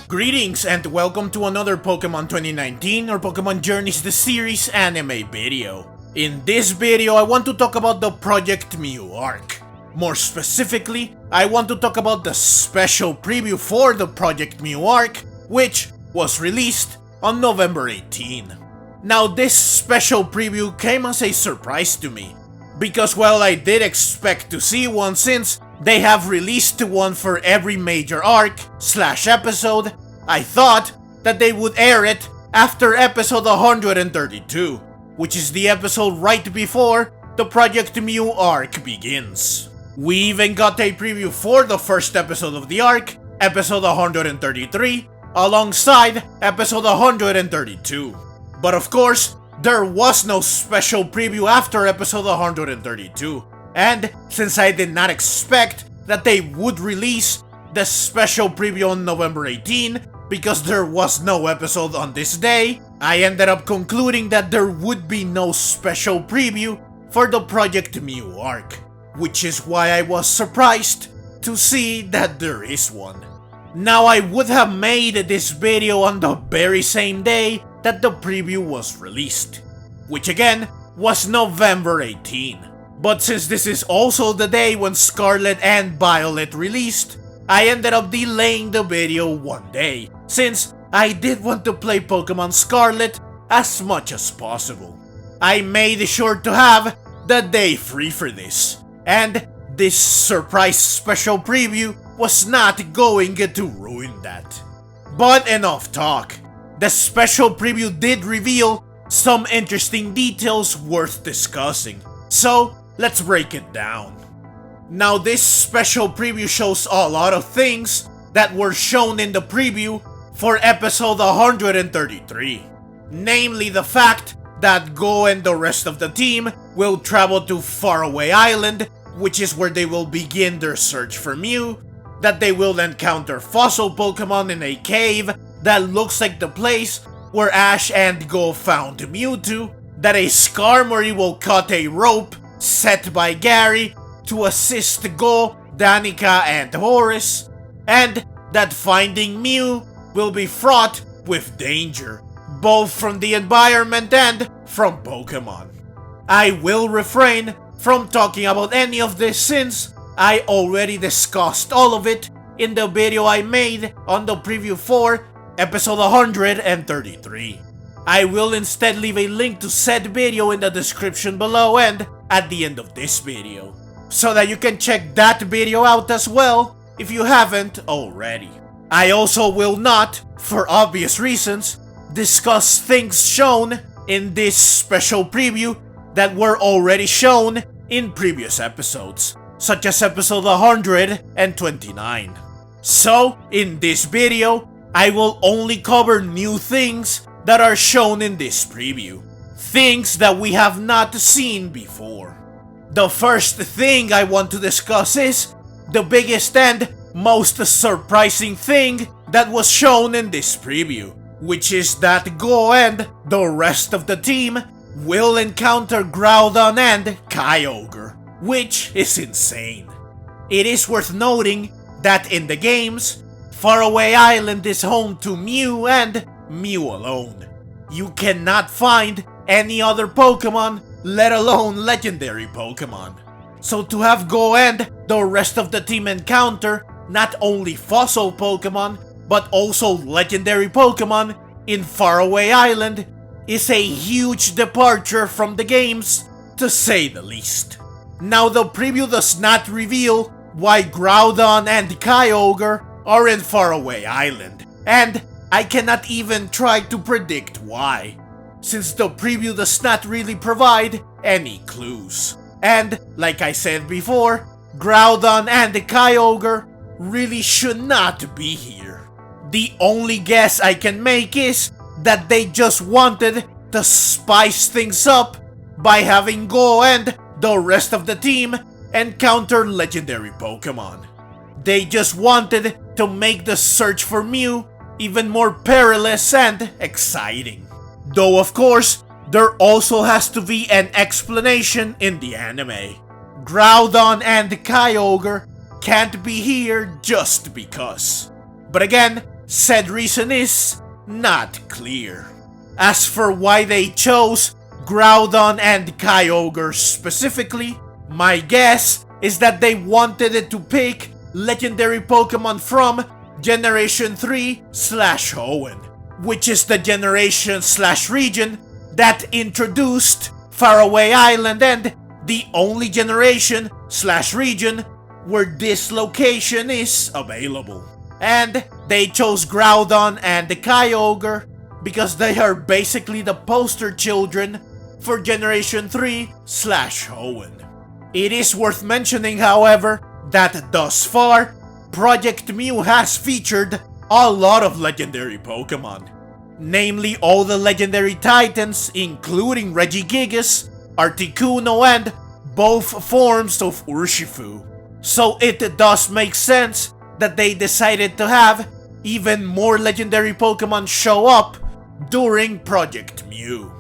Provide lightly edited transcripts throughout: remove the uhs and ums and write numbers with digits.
Greetings and welcome to another Pokemon 2019 or Pokemon Journeys the Series anime video. In this video I want to talk about the Project Mew arc. More specifically, I want to talk about the special preview for the Project Mew arc, which was released on November 18. Now this special preview came as a surprise to me, because while I did expect to see one since they have released one for every major arc/episode, I thought that they would air it after episode 132, which is the episode right before the Project Mew arc begins. We even got a preview for the first episode of the arc, episode 133, alongside episode 132. But of course, there was no special preview after episode 132, and since I did not expect that they would release the special preview on November 18, because there was no episode on this day, I ended up concluding that there would be no special preview for the Project Mew arc, which is why I was surprised to see that there is one. Now I would have made this video on the very same day that the preview was released, which again was November 18. But since this is also the day when Scarlet and Violet released, I ended up delaying the video one day, since I did want to play Pokemon Scarlet as much as possible. I made sure to have the day free for this, and this surprise special preview was not going to ruin that. But enough talk. The special preview did reveal some interesting details worth discussing, so let's break it down. Now this special preview shows a lot of things that were shown in the preview for episode 133. Namely the fact that Go and the rest of the team will travel to Faraway Island, which is where they will begin their search for Mew, that they will encounter fossil Pokemon in a cave that looks like the place where Ash and Go found Mewtwo, that a Skarmory will cut a rope set by Gary to assist Go, Danika, and Horace, and that finding Mew will be fraught with danger, both from the environment and from Pokemon. I will refrain from talking about any of this since I already discussed all of it in the video I made on the preview for episode 133. I will instead leave a link to said video in the description below and at the end of this video, so that you can check that video out as well if you haven't already. I also will not, for obvious reasons, discuss things shown in this special preview that were already shown in previous episodes, such as episode 129. So, in this video, I will only cover new things that are shown in this preview. Things that we have not seen before. The first thing I want to discuss is the biggest and most surprising thing that was shown in this preview, which is that Go and the rest of the team will encounter Groudon and Kyogre, which is insane. It is worth noting that in the games, Faraway Island is home to Mew and Mew alone. You cannot find any other Pokemon, let alone legendary Pokemon. So to have Go and the rest of the team encounter not only fossil Pokemon, but also legendary Pokemon in Faraway Island is a huge departure from the games, to say the least. Now the preview does not reveal why Groudon and Kyogre are in Faraway Island, and I cannot even try to predict why, since the preview does not really provide any clues. And, like I said before, Groudon and Kyogre really should not be here. The only guess I can make is that they just wanted to spice things up by having Go and the rest of the team encounter legendary Pokemon. They just wanted to make the search for Mew even more perilous and exciting. Though of course, there also has to be an explanation in the anime. Groudon and Kyogre can't be here just because. But again, said reason is not clear. As for why they chose Groudon and Kyogre specifically, my guess is that they wanted it to pick legendary Pokemon from Generation 3/Hoenn, which is the generation/region that introduced Faraway Island and the only generation/region where this location is available. And they chose Groudon and Kyogre because they are basically the poster children for Generation 3/Hoenn. It is worth mentioning, however, that thus far, Project Mew has featured a lot of legendary Pokemon. Namely all the legendary Titans, including Regigigas, Articuno, and both forms of Urshifu. So it does make sense that they decided to have even more legendary Pokemon show up during Project Mew.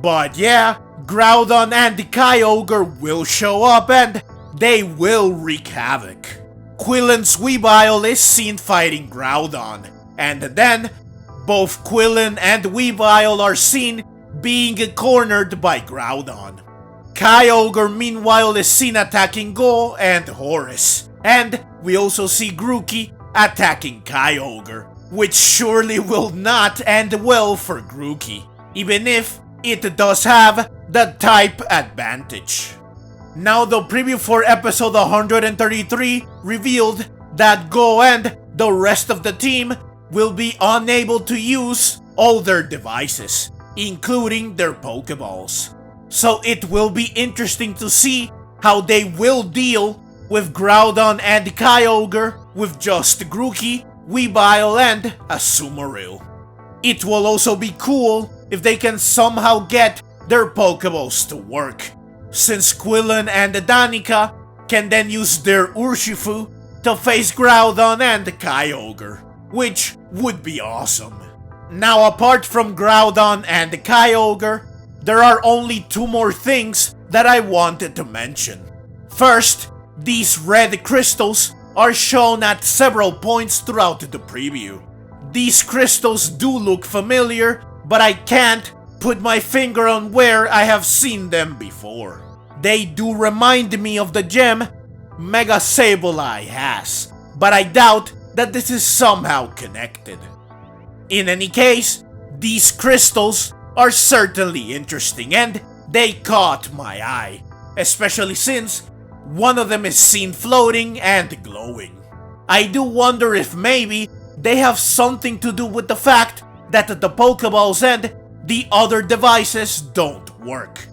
But yeah, Groudon and Kyogre will show up and they will wreak havoc. Quillon's Weavile is seen fighting Groudon, and then both Quillon and Weavile are seen being cornered by Groudon. Kyogre meanwhile is seen attacking GOH and Horace, and we also see Grookey attacking Kyogre, which surely will not end well for Grookey, even if it does have the type advantage. Now the preview for episode 133 revealed that GOH and the rest of the team will be unable to use all their devices, including their Pokeballs. So it will be interesting to see how they will deal with Groudon and Kyogre with just Grookey, Weavile, and a Sumail. It will also be cool if they can somehow get their Pokeballs to work, since Quillon and Danika can then use their Urshifu to face Groudon and Kyogre, which would be awesome. Now apart from Groudon and Kyogre, there are only two more things that I wanted to mention. First, these red crystals are shown at several points throughout the preview. These crystals do look familiar, but I can't put my finger on where I have seen them before. They do remind me of the gem Mega Sableye has, but I doubt that this is somehow connected. In any case, these crystals are certainly interesting and they caught my eye, especially since one of them is seen floating and glowing. I do wonder if maybe they have something to do with the fact that the Pokeballs and the other devices don't work.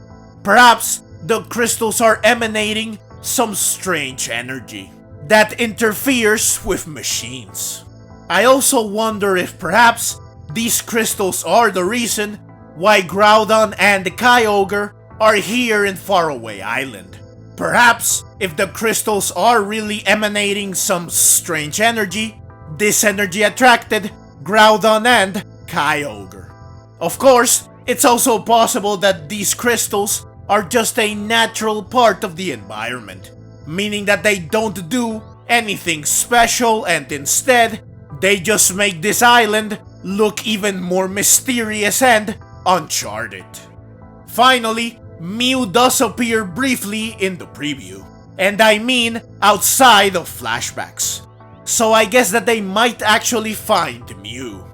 Perhaps the crystals are emanating some strange energy that interferes with machines. I also wonder if perhaps these crystals are the reason why Groudon and Kyogre are here in Faraway Island. Perhaps if the crystals are really emanating some strange energy, this energy attracted Groudon and Kyogre. Of course, it's also possible that these crystals are just a natural part of the environment, meaning that they don't do anything special and instead, they just make this island look even more mysterious and uncharted. Finally, Mew does appear briefly in the preview, and I mean outside of flashbacks. So I guess that they might actually find Mew.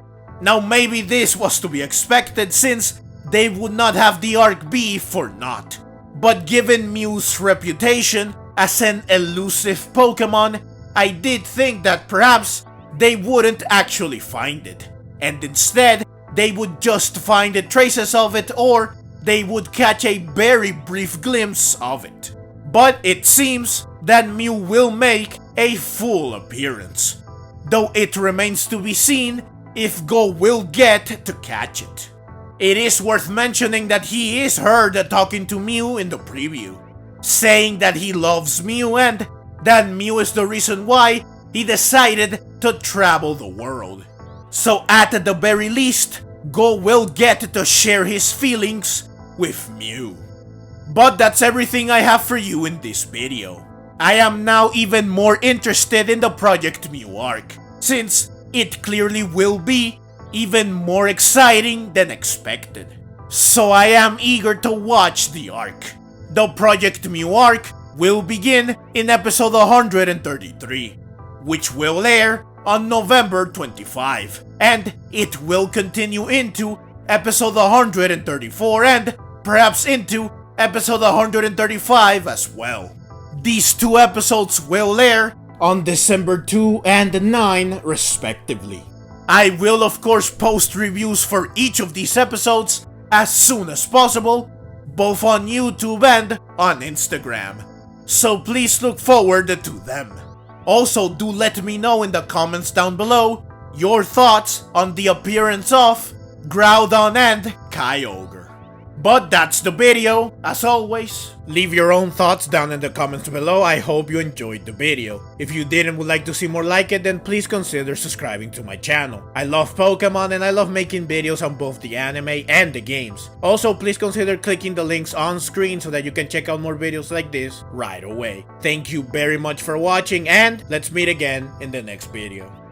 Now maybe this was to be expected since they would not have the Arc B for naught. But given Mew's reputation as an elusive Pokemon, I did think that perhaps they wouldn't actually find it, and instead they would just find the traces of it or they would catch a very brief glimpse of it. But it seems that Mew will make a full appearance, though it remains to be seen if GOH will get to catch it. It is worth mentioning that he is heard talking to Mew in the preview, saying that he loves Mew and that Mew is the reason why he decided to travel the world. So at the very least, GOH will get to share his feelings with Mew. But that's everything I have for you in this video. I am now even more interested in the Project Mew arc, since it clearly will be even more exciting than expected. So I am eager to watch the arc. The Project Mew arc will begin in episode 133, which will air on November 25, and it will continue into episode 134 and perhaps into episode 135 as well. These two episodes will air on December 2 and 9 respectively. I will of course post reviews for each of these episodes as soon as possible, both on YouTube and on Instagram, so please look forward to them. Also, do let me know in the comments down below your thoughts on the appearance of GROUDON and Kyogre. But that's the video. As always, leave your own thoughts down in the comments below. I hope you enjoyed the video. If you did and would like to see more like it, then please consider subscribing to my channel. I love Pokemon and I love making videos on both the anime and the games. Also, please consider clicking the links on screen so that you can check out more videos like this right away. Thank you very much for watching, and let's meet again in the next video.